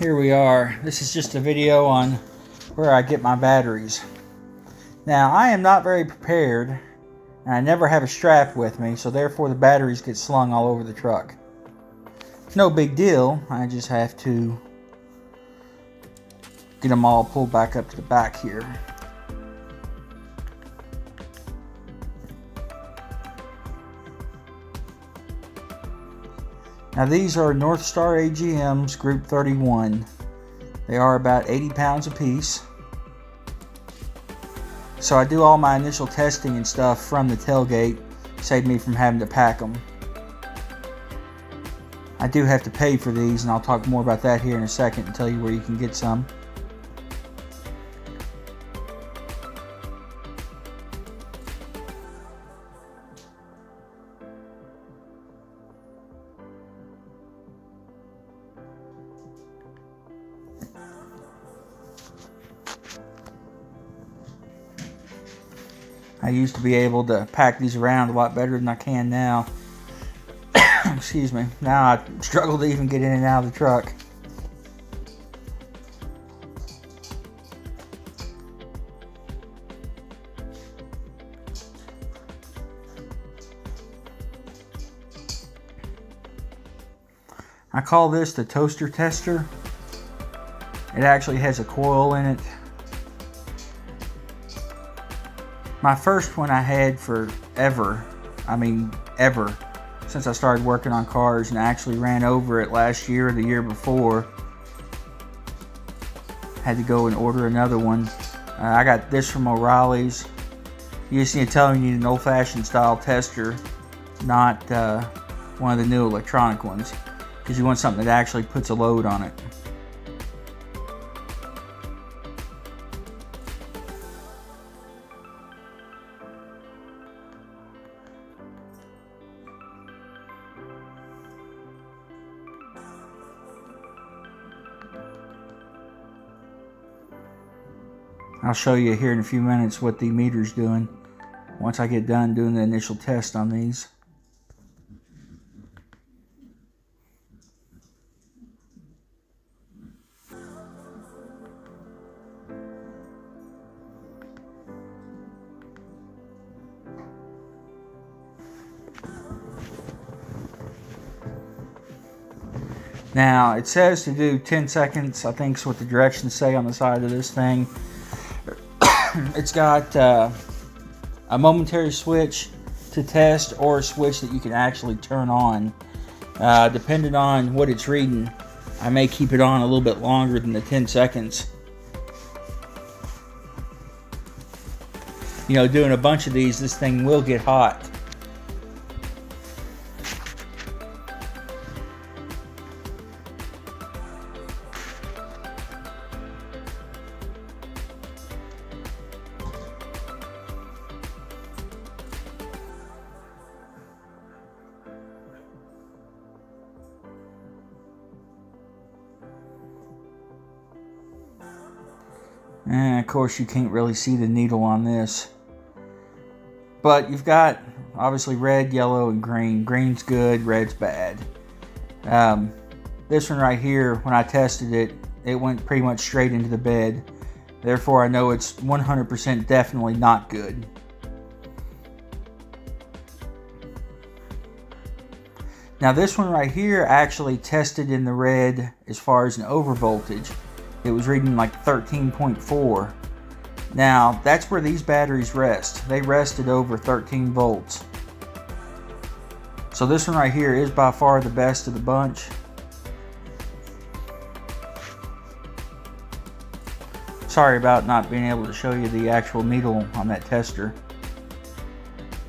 here we are. This is just a video on where I get my batteries. Now, I am not very prepared, and I never have a strap with me, so therefore the batteries get slung all over the truck. It's no big deal. I just have to get them all pulled back up to the back here. Now these are NorthStar AGMs Group 31. They are about 80 pounds a piece. So I do all my initial testing and stuff from the tailgate, save me from having to pack them. I do have to pay for these, and I'll talk more about that here in a second and tell you where you can get some. I used to be able to pack these around a lot better than I can now. Excuse me. Now I struggle to even get in and out of the truck. I call this the toaster tester. It actually has a coil in it. My first one I had forever, ever, since I started working on cars, and I actually ran over it last year or the year before. Had to go and order another one. I got this from O'Reilly's. You just need to tell them you need an old-fashioned style tester, not one of the new electronic ones, because you want something that actually puts a load on it. I'll show you here in a few minutes what the meter's doing once I get done doing the initial test on these. Now, it says to do 10 seconds, I think is what the directions say on the side of this thing. It's got a momentary switch to test, or a switch that you can actually turn on. Depending on what it's reading, I may keep it on a little bit longer than the 10 seconds. You know, doing a bunch of these, this thing will get hot. And of course you can't really see the needle on this. But you've got obviously red, yellow, and green. Green's good, red's bad. This one right here, when I tested it, it went pretty much straight into the bed. Therefore I know it's 100% definitely not good. Now this one right here actually tested in the red as far as an overvoltage. It was reading like 13.4. Now, that's where these batteries rest. They rest at over 13 volts. So this one right here is by far the best of the bunch. Sorry about not being able to show you the actual needle on that tester.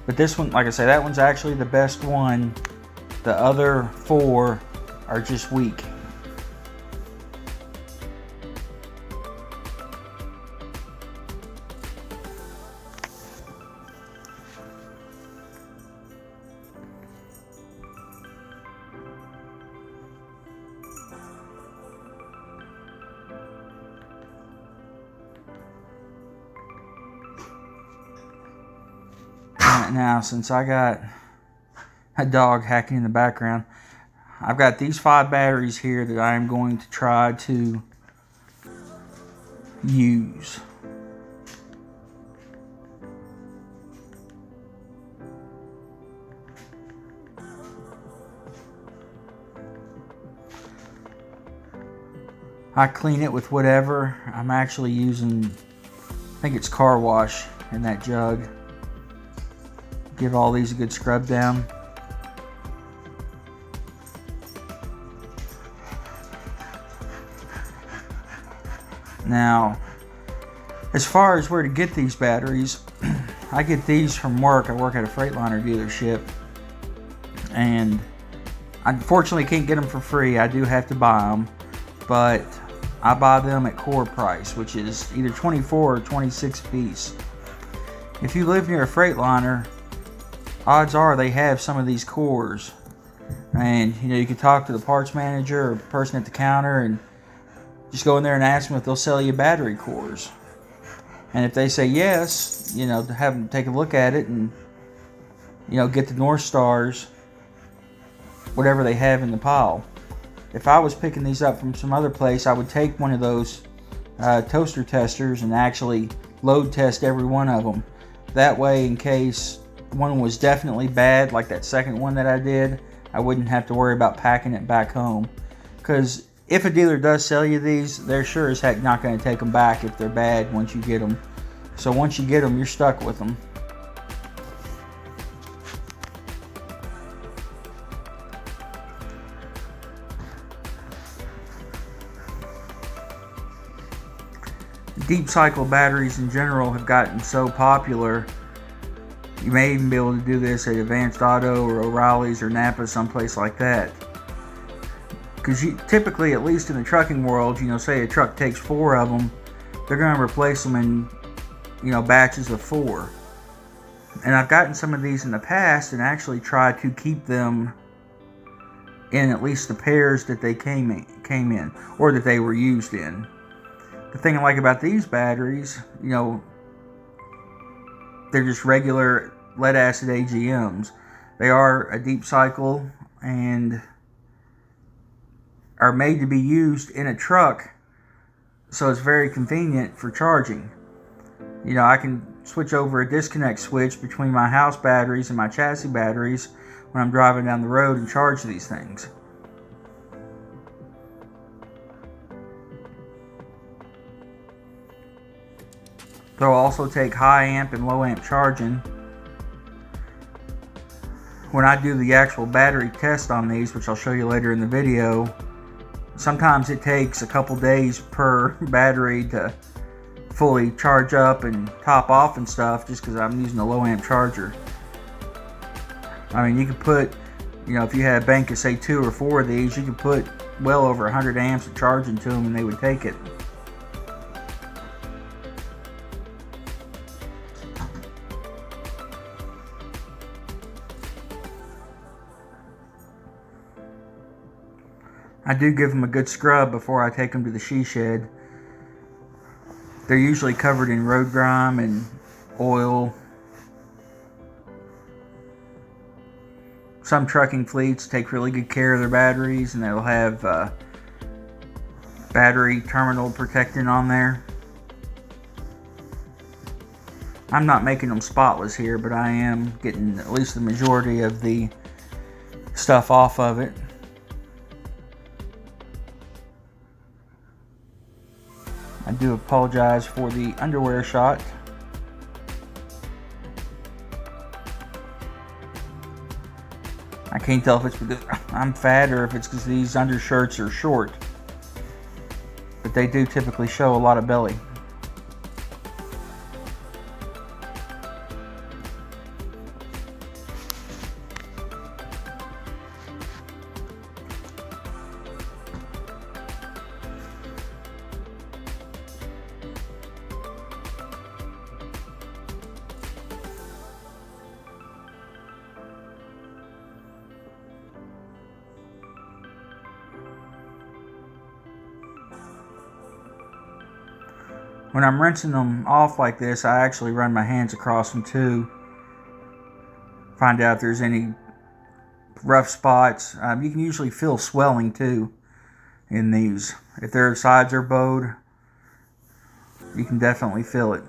But this one, like I say, that one's actually the best one. The other four are just weak. Now, since I got a dog hacking in the background, I've got these 5 batteries here that I am going to try to use. I clean it with whatever. I'm actually using, I think it's car wash in that jug. Give all these a good scrub down. Now, as far as where to get these batteries, I get these from work. I work at a Freightliner dealership, and I unfortunately can't get them for free. I do have to buy them, but I buy them at core price, which is either 24 or 26 a piece. If you live near a Freightliner, odds are they have some of these cores, and you can talk to the parts manager or person at the counter and just go in there and ask them if they'll sell you battery cores. And if they say yes, have them take a look at it and get the NorthStars, whatever they have in the pile. If I was picking these up from some other place, I would take one of those toaster testers and actually load test every one of them. That way, in case one was definitely bad, like that second one that I did, I wouldn't have to worry about packing it back home. Because if a dealer does sell you these, they're sure as heck not going to take them back if they're bad once you get them. So once you get them, you're stuck with them. Deep cycle batteries in general have gotten so popular. You may even be able to do this at Advanced Auto or O'Reilly's or Napa, someplace like that. Because typically, at least in the trucking world, say a truck takes 4 of them, they're going to replace them in, batches of 4. And I've gotten some of these in the past and actually tried to keep them in at least the pairs that they came in, or that they were used in. The thing I like about these batteries, they're just regular lead acid AGMs. They are a deep cycle and are made to be used in a truck, so it's very convenient for charging. I can switch over a disconnect switch between my house batteries and my chassis batteries when I'm driving down the road and charge these things. They'll also take high amp and low amp charging. When I do the actual battery test on these, which I'll show you later in the video, sometimes it takes a couple days per battery to fully charge up and top off and stuff, just because I'm using a low amp charger. I mean, you could put, if you had a bank of say 2 or 4 of these, you could put well over 100 amps of charge into them and they would take it. I do give them a good scrub before I take them to the she shed. They're usually covered in road grime and oil. Some trucking fleets take really good care of their batteries, and they'll have battery terminal protectant on there. I'm not making them spotless here, but I am getting at least the majority of the stuff off of it. I do apologize for the underwear shot. I can't tell if it's because I'm fat or if it's because these undershirts are short. But they do typically show a lot of belly. When I'm rinsing them off like this, I actually run my hands across them too. Find out if there's any rough spots. You can usually feel swelling too in these. If their sides are bowed, you can definitely feel it.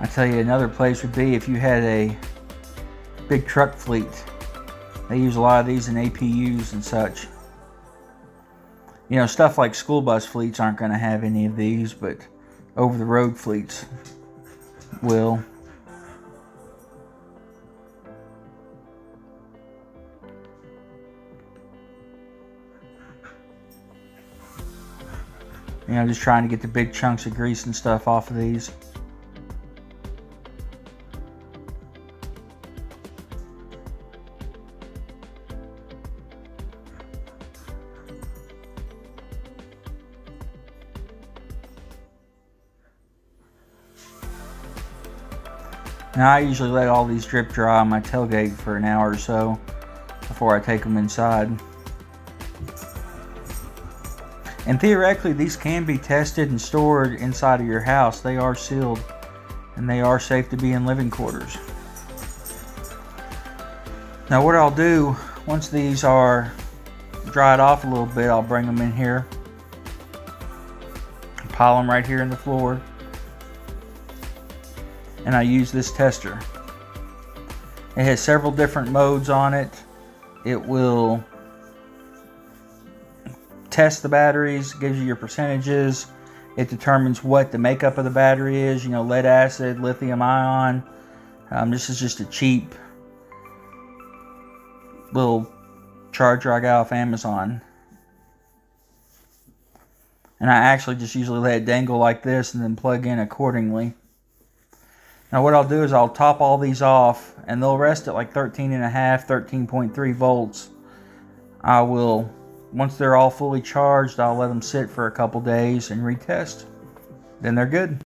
I tell you, another place would be if you had a big truck fleet. They use a lot of these in APUs and such. You know, stuff like school bus fleets aren't going to have any of these, but over-the-road fleets will. You know, just trying to get the big chunks of grease and stuff off of these. Now I usually let all these drip dry on my tailgate for an hour or so before I take them inside. And theoretically, these can be tested and stored inside of your house. They are sealed and they are safe to be in living quarters. Now what I'll do, once these are dried off a little bit, I'll bring them in here, pile them right here in the floor, and I use this tester. It has several different modes on it. It will test the batteries, gives you your percentages. It determines what the makeup of the battery is, you know, lead acid, lithium ion. This is just a cheap little charger I got off Amazon. And I actually just usually let it dangle like this and then plug in accordingly. Now what I'll do is I'll top all these off, and they'll rest at like 13.5, 13.3 volts. I will, once they're all fully charged, I'll let them sit for a couple days and retest. Then they're good.